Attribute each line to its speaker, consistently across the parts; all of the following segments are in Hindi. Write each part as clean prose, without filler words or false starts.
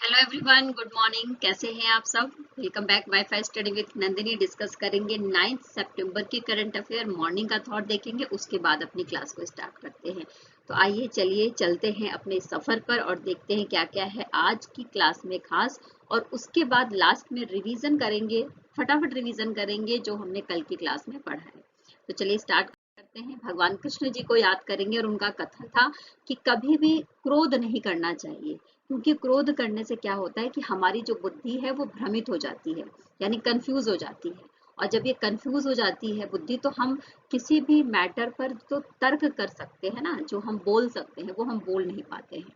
Speaker 1: Hello everyone, good morning. कैसे हैं आप सब? Welcome back wifi study with Nandini. Discuss करेंगे 9 सितंबर की करंट अफेयर। मॉर्निंग का थॉट देखेंगे, उसके बाद अपनी क्लास को स्टार्ट करते हैं। तो आइए चलिए चलते हैं अपने सफर पर और देखते हैं क्या क्या है आज की क्लास में खास, और उसके बाद लास्ट में रिवीजन करेंगे, फटाफट रिवीजन करेंगे जो हमने कल की क्लास में पढ़ा है। तो चलिए स्टार्ट करते हैं। भगवान कृष्ण जी को याद करेंगे और उनका कथन था कि कभी भी क्रोध नहीं करना चाहिए, क्योंकि क्रोध करने से क्या होता है कि हमारी जो बुद्धि है वो भ्रमित हो जाती है, यानी कंफ्यूज हो जाती है। और जब ये कंफ्यूज हो जाती है बुद्धि, तो हम किसी भी मैटर पर तो तर्क कर सकते हैं ना, जो हम बोल सकते हैं वो हम बोल नहीं पाते हैं।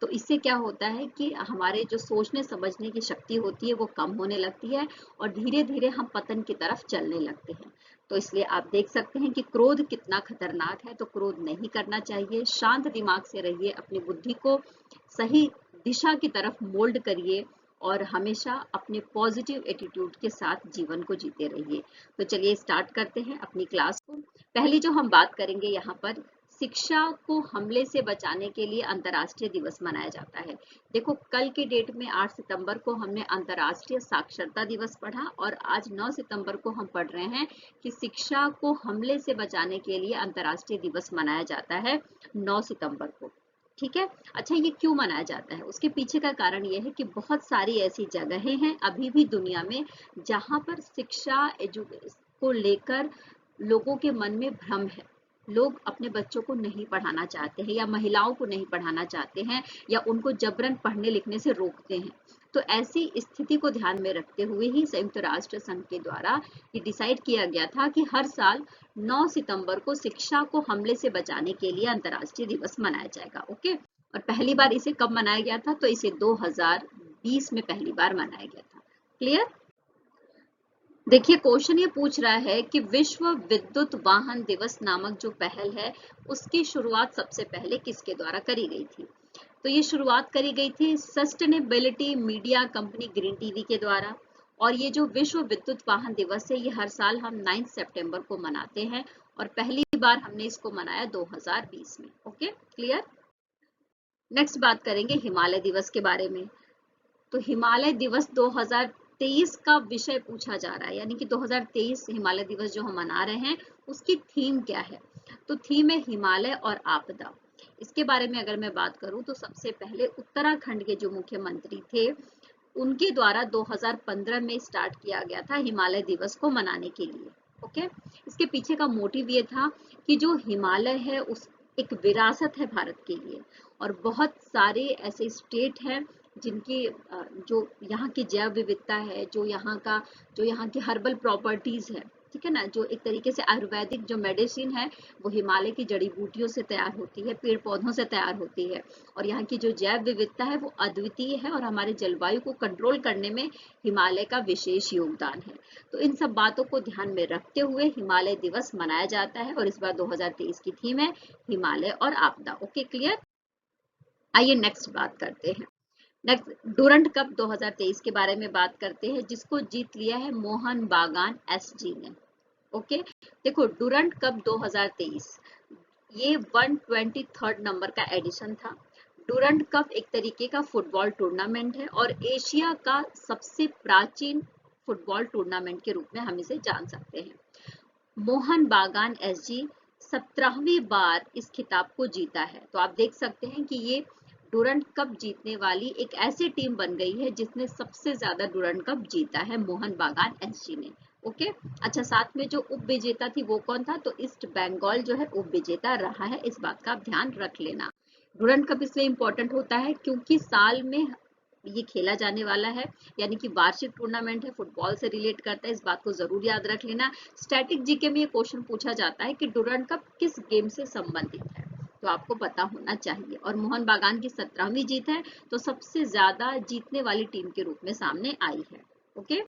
Speaker 1: तो इससे क्या होता है कि हमारे जो सोचने समझने की शक्ति होती है वो कम होने लगती है, और धीरे धीरे हम पतन की तरफ चलने लगते हैं। तो इसलिए आप देख सकते हैं कि क्रोध कितना खतरनाक है। तो क्रोध नहीं करना चाहिए, शांत दिमाग से रहिए, अपनी बुद्धि को सही दिशा की तरफ मोल्ड करिए और हमेशा अपने पॉजिटिव एटीट्यूड के साथ जीवन को जीते रहिए। तो चलिए स्टार्ट करते हैं अपनी क्लास को। पहली जो हम बात करेंगे यहाँ पर, शिक्षा को हमले से बचाने के लिए अंतर्राष्ट्रीय दिवस मनाया जाता है। देखो, कल की डेट में 8 सितंबर को हमने अंतर्राष्ट्रीय साक्षरता दिवस पढ़ा, और आज 9 सितंबर को हम पढ़ रहे हैं कि शिक्षा को हमले से बचाने के लिए अंतर्राष्ट्रीय दिवस मनाया जाता है 9 सितंबर को। ठीक है। अच्छा, ये क्यों मनाया जाता है? उसके पीछे का कारण ये है कि बहुत सारी ऐसी जगहें हैं अभी भी दुनिया में जहां पर शिक्षा को लेकर लोगों के मन में भ्रम है। लोग अपने बच्चों को नहीं पढ़ाना चाहते हैं, या महिलाओं को नहीं पढ़ाना चाहते हैं, या उनको जबरन पढ़ने लिखने से रोकते हैं। तो ऐसी स्थिति को ध्यान में रखते हुए ही संयुक्त राष्ट्र संघ के द्वारा ये डिसाइड किया गया था कि हर साल 9 सितंबर को शिक्षा को हमले से बचाने के लिए अंतर्राष्ट्रीय दिवस मनाया जाएगा। ओके। और पहली बार इसे कब मनाया गया था? तो इसे 2020 में पहली बार मनाया गया था। क्लियर? देखिए, क्वेश्चन ये पूछ रहा है कि विश्व विद्युत वाहन दिवस नामक जो पहल है, उसकी शुरुआत सबसे पहले किसके द्वारा करी गई थी? तो ये शुरुआत करी गई थी sustainability media company green TV के द्वारा। और ये जो विश्व विद्युत वाहन दिवस है, ये हर साल हम 9 सितंबर को मनाते हैं, और पहली बार हमने इसको मनाया 2020 में। Okay, clear? नेक्स्ट बात करेंगे हिमालय दिवस के बारे में। तो हिमालय दिवस 2023 का विषय पूछा जा रहा है, यानी कि 2023 हिमालय दिवस जो हम मना रहे हैं, उसकी थीम क्या है? तो थीम है हिमालय और आपदा। इसके बारे में अगर मैं बात करूं, तो सबसे पहले उत्तराखंड के जो मुख्यमंत्री थे, उनके द्वारा 2015 में स्टार्ट किया गया था हिमालय दिवस को मनाने के लिए। ओके। इसके पीछे का मोटिव ये था कि जो हिमालय है उस एक विरासत है भारत के लिए, और बहुत सारे ऐसे स्टेट हैं जिनकी जो यहाँ की जैव विविधता है, जो यहाँ की हर्बल प्रॉपर्टीज है, ठीक है ना, जो एक तरीके से आयुर्वेदिक जो मेडिसिन है वो हिमालय की जड़ी बूटियों से तैयार होती है, पेड़ पौधों से तैयार होती है। और यहाँ की जो जैव विविधता है वो अद्वितीय है, और हमारे जलवायु को कंट्रोल करने में हिमालय का विशेष योगदान है। तो इन सब बातों को ध्यान में रखते हुए हिमालय दिवस मनाया जाता है, और इस बार 2023 की थीम है हिमालय और आपदा। Okay, clear? आइए नेक्स्ट बात करते हैं। नेक्स्ट, डूरंट कप 2023 के बारे में बात करते हैं, जिसको जीत लिया है मोहन बागान एसजी ने। ओके। देखो, डूरंट कप 2023 ये 123 नंबर का एडिशन था। डूरंट कप एक तरीके का फुटबॉल टूर्नामेंट है, और एशिया का सबसे प्राचीन फुटबॉल टूर्नामेंट के रूप में हम इसे जान सकते हैं। मोहन बागान एसजी 17वीं बार इस खिताब को जीता है। तो आप देख सकते हैं कि ये डूरंट कप जीतने वाली एक ऐसी टीम बन गई है जिसने सबसे ज्यादा डूरंट कप जीता है, मोहन बागान एसजी ने। ओके। अच्छा, साथ में जो उप विजेता थी वो कौन था? तो ईस्ट बंगाल जो है उप विजेता रहा है, इस बात का आप ध्यान रख लेना। डूरंट कप इसलिए इंपॉर्टेंट होता है क्योंकि साल में ये खेला जाने वाला है, यानी कि वार्षिक टूर्नामेंट है, फुटबॉल से रिलेट करता है, इस बात को जरूर याद रख लेना। स्टैटिक जीके में ये क्वेश्चन पूछा जाता है कि डूरंट कप किस गेम से संबंधित है, तो आपको पता होना चाहिए। और मोहन बागान की 17वीं जीत है, तो सबसे ज्यादा जीतने वाली टीम के रूप में सामने आई है। ओके।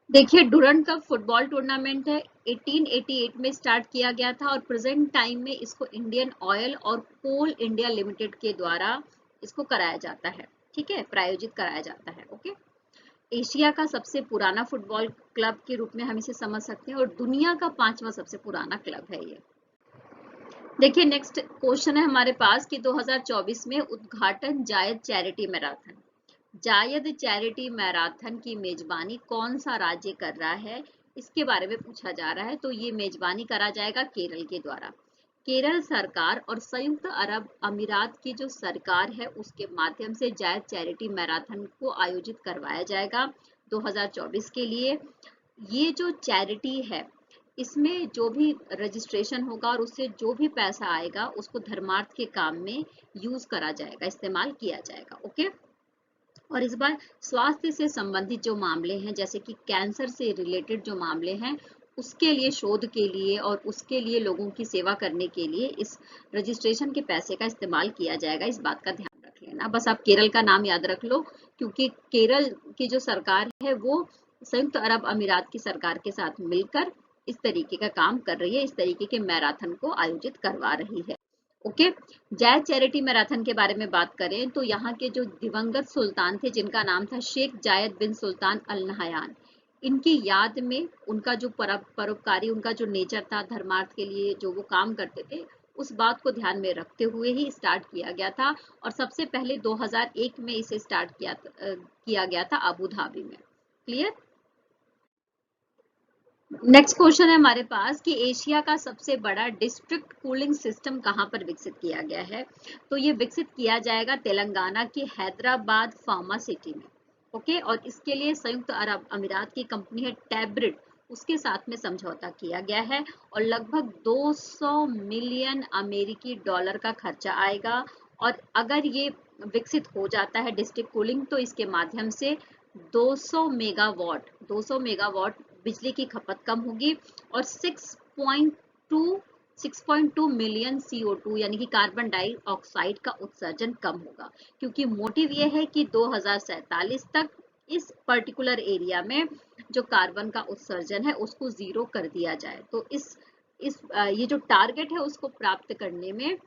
Speaker 1: देखिए, डूरंट कप फुटबॉल टूर्नामेंट है, 1888 में स्टार्ट किया गया था, और प्रेजेंट टाइम में इसको इंडियन ऑयल और कोल इंडिया लिमिटेड के द्वारा इसको कराया जाता है। ठीक है, प्रायोजित कराया जाता है। ओके। एशिया का सबसे पुराना फुटबॉल क्लब के रूप में हम इसे समझ सकते हैं, और दुनिया का 5वां सबसे पुराना क्लब है ये। देखिए, नेक्स्ट क्वेश्चन है हमारे पास कि 2024 में उद्घाटन जायज चैरिटी मैराथन जायद चैरिटी मैराथन की मेजबानी कौन सा राज्य कर रहा है, इसके बारे में पूछा जा रहा है। तो ये मेजबानी करा जाएगा केरल के द्वारा। केरल सरकार और संयुक्त अरब अमीरात की जो सरकार है उसके माध्यम से जायद चैरिटी मैराथन को आयोजित करवाया जाएगा 2024 के लिए। ये जो चैरिटी है इसमें जो भी रजिस्ट्रेशन होगा और उससे जो भी पैसा आएगा उसको धर्मार्थ के काम में यूज करा जाएगा, इस्तेमाल किया जाएगा। ओके। और इस बार स्वास्थ्य से संबंधित जो मामले हैं, जैसे कि कैंसर से रिलेटेड जो मामले हैं, उसके लिए शोध के लिए और उसके लिए लोगों की सेवा करने के लिए इस रजिस्ट्रेशन के पैसे का इस्तेमाल किया जाएगा। इस बात का ध्यान रख लेना। बस आप केरल का नाम याद रख लो, क्योंकि केरल की जो सरकार है वो संयुक्त अरब अमीरात की सरकार के साथ मिलकर इस तरीके का काम कर रही है, इस तरीके के मैराथन को आयोजित करवा रही है। ओके। जायद चैरिटी मैराथन के बारे में बात करें तो यहाँ के जो दिवंगत सुल्तान थे जिनका नाम था शेख जायद बिन सुल्तान अल नहयान, इनकी याद में उनका जो परोपकारी उनका जो नेचर था, धर्मार्थ के लिए जो वो काम करते थे, उस बात को ध्यान में रखते हुए ही स्टार्ट किया गया था। और सबसे पहले 2001 में इसे स्टार्ट किया गया था अबू धाबी में। क्लियर। नेक्स्ट क्वेश्चन है हमारे पास कि एशिया का सबसे बड़ा डिस्ट्रिक्ट कूलिंग सिस्टम कहां पर विकसित किया गया है। तो ये विकसित किया जाएगा तेलंगाना के हैदराबाद फार्मा सिटी में। ओके। और इसके लिए संयुक्त अरब अमीरात की कंपनी है टैब्रिड, उसके साथ में समझौता किया गया है और लगभग 200 मिलियन अमेरिकी डॉलर का खर्चा आएगा। और अगर ये विकसित हो जाता है डिस्ट्रिक्ट कूलिंग, तो इसके माध्यम से 200 मेगावाट बिजली की खपत कम होगी और 6.2 मिलियन CO2 यानी कि कार्बन डाइऑक्साइड का उत्सर्जन कम होगा। क्योंकि मोटिव ये है कि 2047 तक इस पर्टिकुलर एरिया में जो कार्बन का उत्सर्जन है उसको जीरो कर दिया जाए। तो ये जो टारगेट है उसको प्राप्त करने में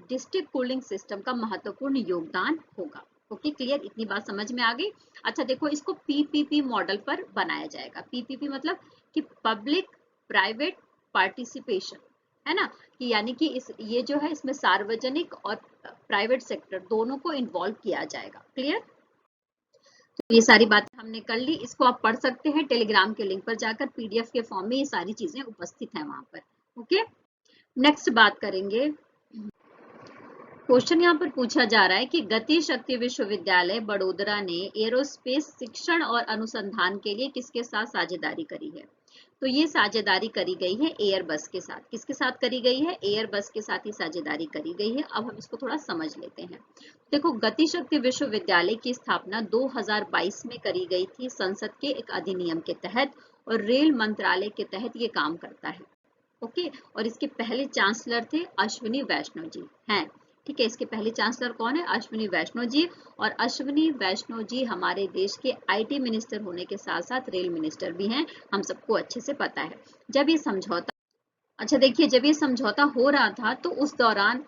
Speaker 1: डिस्ट्रिक्ट कूलिंग सिस्टम का महत्वपूर्ण योगदान होगा। ओके। क्लियर। इतनी बात समझ में आ गई। अच्छा देखो, इसको PPP मॉडल पर बनाया जाएगा। PPP मतलब कि पब्लिक प्राइवेट पार्टिसिपेशन, है ना, कि यानी कि ये जो है इसमें सार्वजनिक और प्राइवेट सेक्टर दोनों को इन्वॉल्व किया जाएगा। क्लियर। तो ये सारी बातें हमने कर ली। इसको आप पढ़ सकते हैं टेलीग्राम के लिंक पर जाकर, PDF के फॉर्म में ये सारी चीजें उपस्थित हैं वहां पर। ओके। नेक्स्ट बात करेंगे। क्वेश्चन यहाँ पर पूछा जा रहा है कि गति शक्ति विश्वविद्यालय बड़ोदरा ने एरोस्पेस शिक्षण और अनुसंधान के लिए किसके साथ साझेदारी करी है। तो ये साझेदारी करी गई है एयरबस के साथ। किसके साथ करी गई है? एयरबस के साथ ही साझेदारी करी गई है। अब हम इसको थोड़ा समझ लेते हैं। देखो, गति शक्ति विश्वविद्यालय की स्थापना 2022 में करी गई थी संसद के एक अधिनियम के तहत और रेल मंत्रालय के तहत ये काम करता है। ओके। और इसके पहले चांसलर थे अश्विनी वैष्णव जी हैं। ठीक है। इसके पहले चांसलर कौन है? अश्विनी वैष्णव जी। और अश्विनी वैष्णव जी हमारे देश के IT मिनिस्टर होने के साथ साथ रेल मिनिस्टर भी हैं, हम सबको अच्छे से पता है। जब ये समझौता अच्छा देखिए, जब ये समझौता हो रहा था तो उस दौरान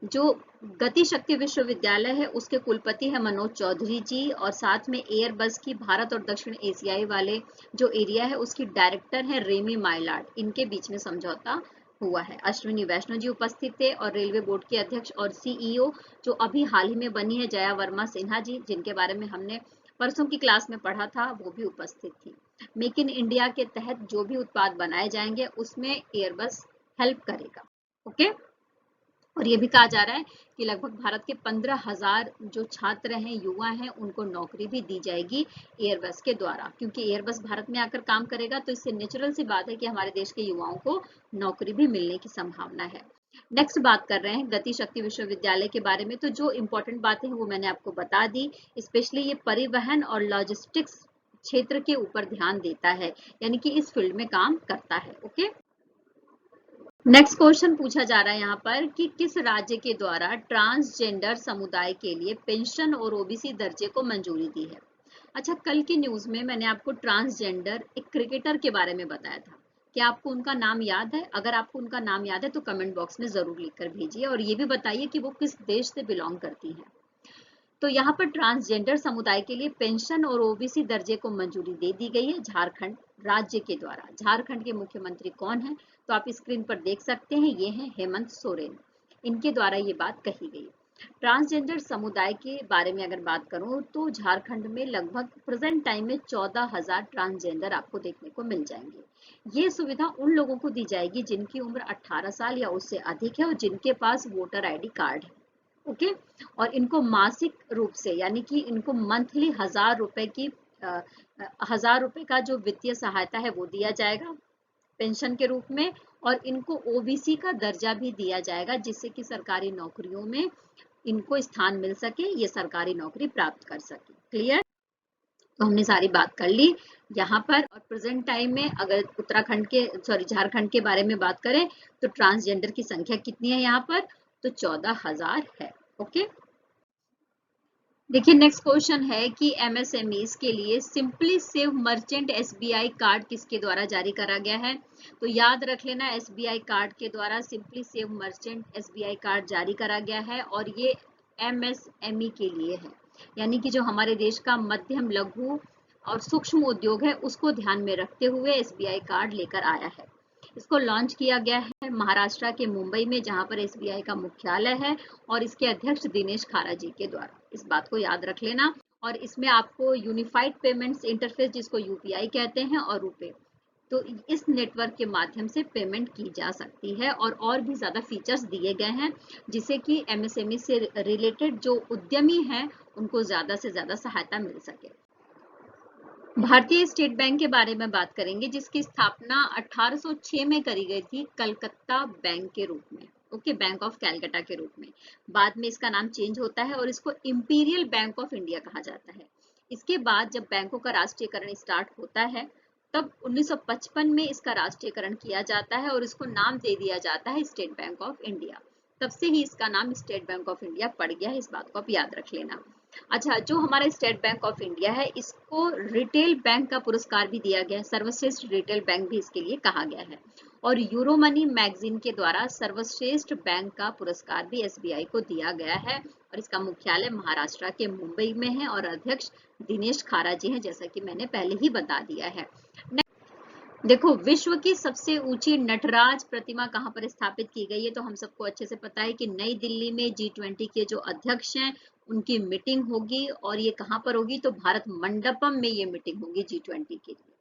Speaker 1: जो गति शक्ति विश्वविद्यालय है उसके कुलपति है मनोज चौधरी जी, और साथ में एयरबस की भारत और दक्षिण एशियाई वाले जो एरिया है उसकी डायरेक्टर है रेमी माइलार्ड। इनके बीच में समझौता हुआ है। अश्विनी वैष्णव जी उपस्थित थे और रेलवे बोर्ड के अध्यक्ष और CEO जो अभी हाल ही में बनी है जया वर्मा सिन्हा जी, जिनके बारे में हमने परसों की क्लास में पढ़ा था, वो भी उपस्थित थी। मेक इन इंडिया के तहत जो भी उत्पाद बनाए जाएंगे उसमें एयरबस हेल्प करेगा। ओके। और ये भी कहा जा रहा है कि लगभग भारत के 15,000 जो छात्र हैं, युवा हैं, उनको नौकरी भी दी जाएगी एयरबस के द्वारा। क्योंकि एयरबस भारत में आकर काम करेगा तो इससे नेचुरल सी बात है कि हमारे देश के युवाओं को नौकरी भी मिलने की संभावना है। नेक्स्ट बात कर रहे हैं गति शक्ति विश्वविद्यालय के बारे में। तो जो इम्पोर्टेंट बातें हैं वो मैंने आपको बता दी। स्पेशली ये परिवहन और लॉजिस्टिक्स क्षेत्र के ऊपर ध्यान देता है, यानी कि इस फील्ड में काम करता है। ओके। नेक्स्ट क्वेश्चन पूछा जा रहा है यहाँ पर कि किस राज्य के द्वारा ट्रांसजेंडर समुदाय के लिए पेंशन और OBC दर्जे को मंजूरी दी है। अच्छा, कल की न्यूज में मैंने आपको ट्रांसजेंडर एक क्रिकेटर के बारे में बताया था। क्या आपको उनका नाम याद है? अगर आपको उनका नाम याद है तो कमेंट बॉक्स में जरूर लिखकर भेजिए और ये भी बताइए कि वो किस देश से बिलोंग करती हैं। तो यहाँ पर ट्रांसजेंडर समुदाय के लिए पेंशन और OBC दर्जे को मंजूरी दे दी गई है झारखंड राज्य के द्वारा। झारखंड के मुख्यमंत्री कौन है? तो आप स्क्रीन पर देख सकते हैं, ये हैं हेमंत सोरेन। इनके द्वारा ये बात कही गई। ट्रांसजेंडर समुदाय के बारे में अगर बात करूं तो झारखंड में लगभग प्रेजेंट टाइम में 14,000 ट्रांसजेंडर आपको देखने को मिल जाएंगे। ये सुविधा उन लोगों को दी जाएगी जिनकी उम्र 18 साल या उससे अधिक है और जिनके पास वोटर आईडी कार्ड है। ओके। और इनको मासिक रूप से यानी कि इनको मंथली 1,000 रुपए की 1,000 रुपए का जो वित्तीय सहायता है वो दिया जाएगा पेंशन के रूप में। और इनको ओबीसी का दर्जा भी दिया जाएगा जिससे कि सरकारी नौकरियों में इनको स्थान मिल सके, ये सरकारी नौकरी प्राप्त कर सके। क्लियर? तो हमने सारी बात कर ली यहाँ पर। और प्रेजेंट टाइम में अगर उत्तराखंड के झारखंड के बारे में बात करें तो ट्रांसजेंडर की संख्या कितनी है यहाँ पर, तो 14,000 है। ओके। देखिए नेक्स्ट क्वेश्चन है कि एमएसएमईज के लिए simply save merchant SBI card किसके द्वारा जारी करा गया है। तो याद रख लेना, एसबीआई कार्ड के द्वारा simply save merchant SBI card जारी करा गया है और ये एमएसएमई के लिए है, यानी कि जो हमारे देश का मध्यम लघु और सूक्ष्म उद्योग है उसको ध्यान में रखते हुए एसबीआई कार्ड लेकर आया है। इसको लॉन्च किया गया है महाराष्ट्र के मुंबई में जहां पर एसबीआई का मुख्यालय है और इसके अध्यक्ष दिनेश खारा जी के द्वारा। इस बात को याद रख लेना। और इसमें आपको यूनिफाइड पेमेंट्स इंटरफेस जिसको यूपीआई कहते हैं और रुपए, तो इस नेटवर्क के माध्यम से पेमेंट की जा सकती है और भी ज्यादा फीचर्स दिए गए हैं जिससे कि एमएसएमई से रिलेटेड जो उद्यमी हैं उनको ज्यादा से ज्यादा सहायता मिल सके। भारतीय स्टेट बैंक के बारे में बात करेंगे जिसकी स्थापना 1806 में करी गई थी कलकत्ता बैंक के रूप में। ओके, बैंक ऑफ कलकत्ता के रूप में। बाद में इसका नाम चेंज होता है और इसको इंपीरियल बैंक ऑफ इंडिया कहा जाता है। इसके बाद जब बैंकों का राष्ट्रीयकरण स्टार्ट होता है तब 1955 में इसका राष्ट्रीयकरण किया जाता है और इसको नाम दे दिया जाता है स्टेट बैंक ऑफ इंडिया। तब से ही इसका नाम स्टेट बैंक ऑफ इंडिया पड़ गया है, इस बात को आप याद रख लेना। अच्छा, जो हमारा स्टेट बैंक ऑफ इंडिया है इसको रिटेल बैंक का पुरस्कार भी दिया गया है, सर्वश्रेष्ठ रिटेल बैंक भी इसके लिए कहा गया है। और यूरो मनी मैगजीन के द्वारा सर्वश्रेष्ठ बैंक का पुरस्कार भी एसबीआई को दिया गया है और इसका मुख्यालय महाराष्ट्र के मुंबई में है और अध्यक्ष दिनेश खारा जी हैं, जैसा कि मैंने पहले ही बता दिया है। देखो, विश्व की सबसे ऊंची नटराज प्रतिमा कहां पर स्थापित की गई है, तो हम सबको अच्छे से पता है कि नई दिल्ली में G20 के जो अध्यक्ष हैं उनकी मीटिंग होगी और ये कहां पर होगी, तो भारत मंडपम में ये मीटिंग होगी G20 के लिए।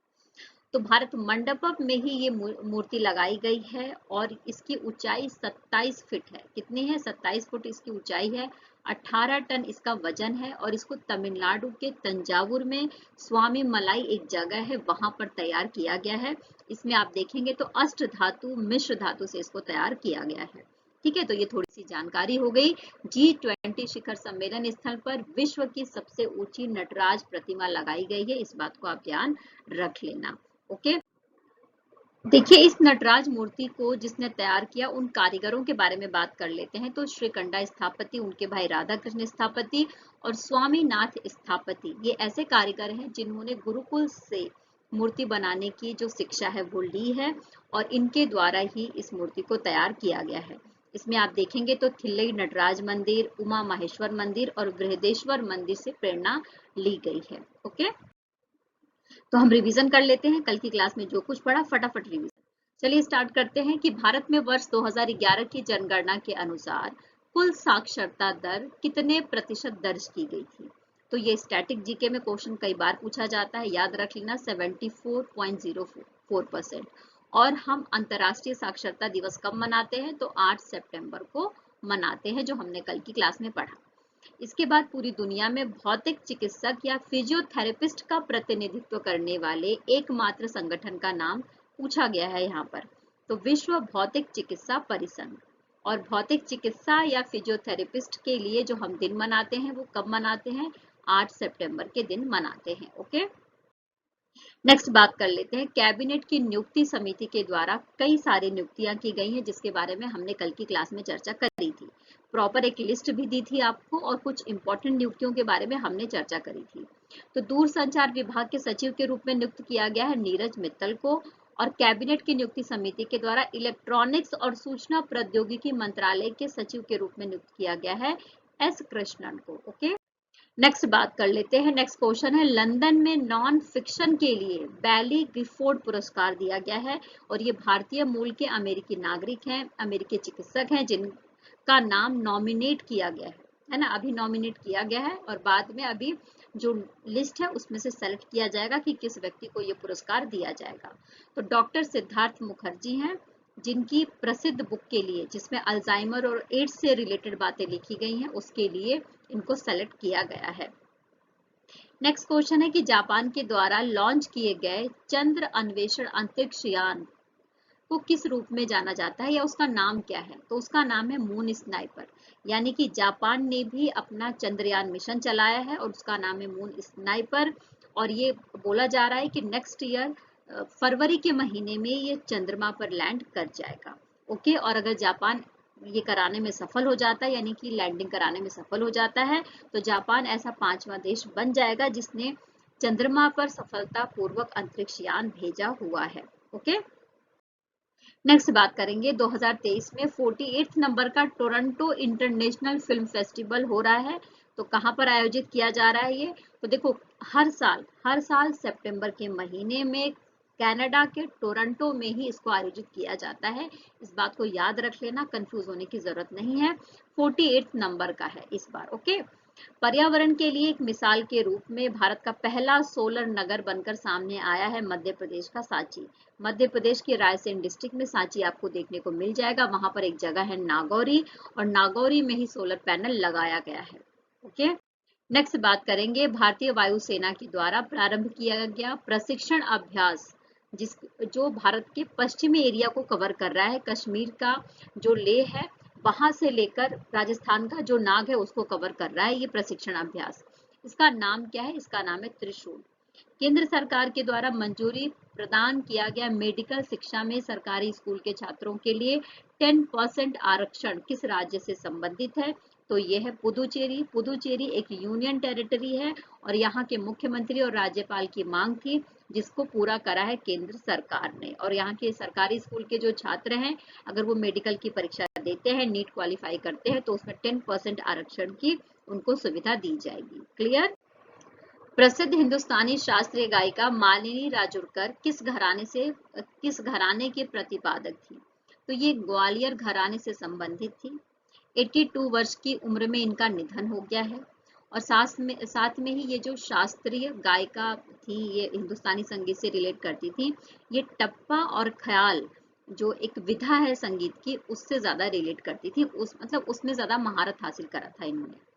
Speaker 1: तो भारत मंडपम में ही ये मूर्ति लगाई गई है और इसकी ऊंचाई 27 फीट है। कितनी है? 27 फुट इसकी ऊंचाई है, 18 टन इसका वजन है और इसको तमिलनाडु के तंजावुर में स्वामी मलाई एक जगह है वहां पर तैयार किया गया है। इसमें आप देखेंगे तो अष्ट धातु मिश्र धातु से इसको तैयार किया गया है। ठीक है, तो ये थोड़ी सी जानकारी हो गई। G20 शिखर सम्मेलन स्थल पर विश्व की सबसे ऊंची नटराज प्रतिमा लगाई गई है, इस बात को आप ध्यान रख लेना। ओके। देखिए, इस नटराज मूर्ति को जिसने तैयार किया उन कारीगरों के बारे में बात कर लेते हैं। तो श्रीकंडा स्थापति, उनके भाई राधा कृष्ण स्थापति और स्वामीनाथ स्थापति, ये ऐसे कारीगर हैं जिन्होंने गुरुकुल से मूर्ति बनाने की जो शिक्षा है वो ली है और इनके द्वारा ही इस मूर्ति को तैयार किया गया है। इसमें आप देखेंगे तो थिल्लई नटराज मंदिर, उमा माहेश्वर मंदिर और बृहदेश्वर मंदिर से प्रेरणा ली गई है। ओके, तो हम रिवीजन कर लेते हैं कल की क्लास में जो कुछ पढ़ा, फटाफट रिवीजन। चलिए स्टार्ट करते हैं कि भारत में वर्ष 2011 की जनगणना के अनुसार कुल साक्षरता दर कितने प्रतिशत दर्ज की गई थी। तो ये स्टैटिक जीके में क्वेश्चन कई बार पूछा जाता है, याद रख लेना 74.04%। और हम अंतर्राष्ट्रीय साक्षरता दिवस कब मनाते हैं, तो 8 सितंबर को मनाते हैं, जो हमने कल की क्लास में पढ़ा। इसके बाद पूरी दुनिया में भौतिक चिकित्सक या फिजियोथेरेपिस्ट का प्रतिनिधित्व करने वाले एकमात्र संगठन का नाम पूछा गया है यहाँ पर, तो विश्व भौतिक चिकित्सा परिसंघ। और भौतिक चिकित्सा या फिजियोथेरेपिस्ट के लिए जो हम दिन मनाते हैं वो कब मनाते हैं, 8 सितंबर के दिन मनाते हैं। ओके, नेक्स्ट बात कर लेते हैं। कैबिनेट की नियुक्ति समिति के द्वारा कई सारी नियुक्तियां की गई हैं जिसके बारे में हमने कल की क्लास में चर्चा करी थी। प्रॉपर एक लिस्ट भी दी थी आपको और कुछ इंपॉर्टेंट नियुक्तियों के बारे में हमने चर्चा करी थी। तो दूरसंचार विभाग के सचिव के रूप में नियुक्त किया गया है नीरज मित्तल को और कैबिनेट की नियुक्ति समिति के द्वारा इलेक्ट्रॉनिक्स और सूचना प्रौद्योगिकी मंत्रालय के सचिव के रूप में नियुक्त किया गया है एस कृष्णन को। ओके, नेक्स्ट बात कर लेते हैं। नेक्स्ट क्वेश्चन है, लंदन में नॉन फिक्शन के लिए बैली गिफोर्ड पुरस्कार दिया गया है और ये भारतीय मूल के अमेरिकी नागरिक हैं, अमेरिकी चिकित्सक हैं जिनका नाम नॉमिनेट किया गया है। है ना, अभी नॉमिनेट किया गया है और बाद में अभी जो लिस्ट है उसमें से सेलेक्ट किया जाएगा कि किस व्यक्ति को ये पुरस्कार दिया जाएगा। तो डॉक्टर सिद्धार्थ मुखर्जी हैं, जिनकी प्रसिद्ध बुक के लिए, जिसमें अल्जाइमर और एड्स से रिलेटेड बातें लिखी गई हैं, उसके लिए इनको सेलेक्ट किया गया है। नेक्स्ट क्वेश्चन है कि जापान के द्वारा लॉन्च किए गए चंद्र अन्वेषण अंतरिक्ष यान को किस रूप में जाना जाता है या उसका नाम क्या है? तो उसका नाम है मून स्नाइपर। यानी कि जापान ने भी अपना चंद्रयान मिशन चलाया है और उसका नाम है मून स्नाइपर। और ये बोला जा रहा है कि नेक्स्ट ईयर फरवरी के महीने में ये चंद्रमा पर लैंड कर जाएगा। ओके, और अगर जापान ये कराने में सफल हो जाता है, यानी कि लैंडिंग कराने में सफल हो जाता है, तो जापान ऐसा 5वां देश बन जाएगा जिसने चंद्रमा पर सफलतापूर्वक अंतरिक्ष यान भेजा हुआ है। ओके, नेक्स्ट बात करेंगे 2023 में 48 नंबर का टोरंटो इंटरनेशनल फिल्म फेस्टिवल हो रहा है। तो कहाँ पर आयोजित किया जा रहा है ये? तो देखो, हर साल सितंबर के महीने में कनाडा के टोरंटो में ही इसको आयोजित किया जाता है। इस बात को याद रख लेना, कंफ्यूज होने की जरूरत नहीं है। 48 नंबर का है इस बार। ओके, पर्यावरण के लिए एक मिसाल के रूप में भारत का पहला सोलर नगर बनकर सामने आया है मध्य प्रदेश का सांची। मध्य प्रदेश के रायसेन डिस्ट्रिक्ट में सांची आपको देखने को मिल जाएगा। वहां पर एक जगह है नागौरी, और नागौरी में ही सोलर पैनल लगाया गया है। ओके, नेक्स्ट बात करेंगे भारतीय वायुसेना के द्वारा प्रारंभ किया गया प्रशिक्षण अभ्यास, जो भारत के पश्चिमी एरिया को कवर कर रहा है। कश्मीर का जो लेह है वहां से लेकर राजस्थान का जो नाग है उसको कवर कर रहा है ये प्रशिक्षण अभ्यास। इसका नाम क्या है? इसका नाम है त्रिशूल। केंद्र सरकार के द्वारा मंजूरी प्रदान किया गया मेडिकल शिक्षा में सरकारी स्कूल के छात्रों के लिए 10% आरक्षण किस राज्य से संबंधित है? तो यह है पुदुचेरी। पुदुचेरी एक यूनियन टेरिटरी है और यहाँ के मुख्यमंत्री और राज्यपाल की मांग थी, जिसको पूरा करा है केंद्र सरकार ने। और यहाँ के सरकारी स्कूल के जो छात्र हैं, अगर वो मेडिकल की परीक्षा देते हैं, नीट क्वालिफाई करते हैं, तो उसमें 10% आरक्षण की उनको सुविधा दी जाएगी। क्लियर? प्रसिद्ध हिंदुस्तानी शास्त्रीय गायिका मालिनी राजुरकर किस घराने के प्रतिपादक थी? तो ये ग्वालियर घराने से संबंधित थी। 82 वर्ष की उम्र में इनका निधन हो गया है। और साथ में ही ये जो शास्त्रीय गायिका थी, ये हिंदुस्तानी संगीत से रिलेट करती थी। ये टप्पा और ख्याल जो एक विधा है संगीत की, उससे ज्यादा रिलेट करती थी। उसमें ज्यादा महारत हासिल करा था इन्होंने।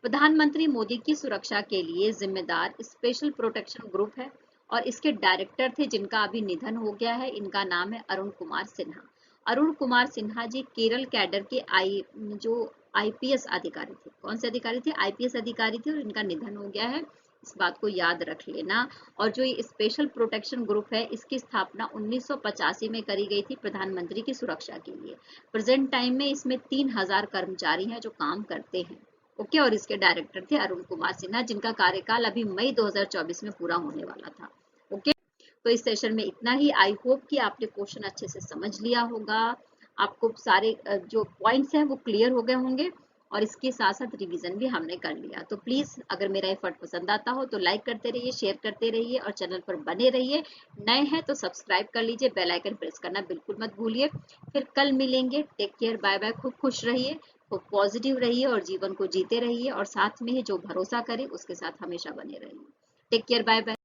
Speaker 1: प्रधानमंत्री मोदी की सुरक्षा के लिए जिम्मेदार स्पेशल प्रोटेक्शन ग्रुप है और इसके डायरेक्टर थे जिनका अभी निधन हो गया है। इनका नाम है अरुण कुमार सिन्हा। अरुण कुमार सिन्हा जी केरल कैडर के आईपीएस अधिकारी थे। कौन से अधिकारी थे? आईपीएस अधिकारी थे और इनका निधन हो गया है। इस बात को याद रख लेना। और जो ये स्पेशल प्रोटेक्शन ग्रुप है, इसकी स्थापना 1985 में करी गई थी प्रधानमंत्री की सुरक्षा के लिए। प्रेजेंट टाइम में इसमें 3000 कर्मचारी हैं जो काम करते हैं। ओके, और इसके डायरेक्टर थे अरुण कुमार सिन्हा, जिनका कार्यकाल अभी मई 2024 में पूरा होने वाला था। ओके, तो इस सेशन में इतना ही। आई होप कि आपने क्वेश्चन अच्छे से समझ लिया होगा, आपको सारे जो पॉइंट्स हैं वो क्लियर हो गए होंगे, और इसके साथ साथ रिवीजन भी हमने कर लिया। तो प्लीज अगर मेरा एफर्ट पसंद आता हो तो लाइक करते रहिए, शेयर करते रहिए और चैनल पर बने रहिए। नए हैं तो सब्सक्राइब कर लीजिए, बेल आइकन प्रेस करना बिल्कुल मत भूलिए। फिर कल मिलेंगे। Take care, bye bye. खूब खुश रहिए, खूब पॉजिटिव रहिए और जीवन को जीते रहिए, और साथ में ही जो भरोसा करे उसके साथ हमेशा बने रहिए। Take care, bye bye.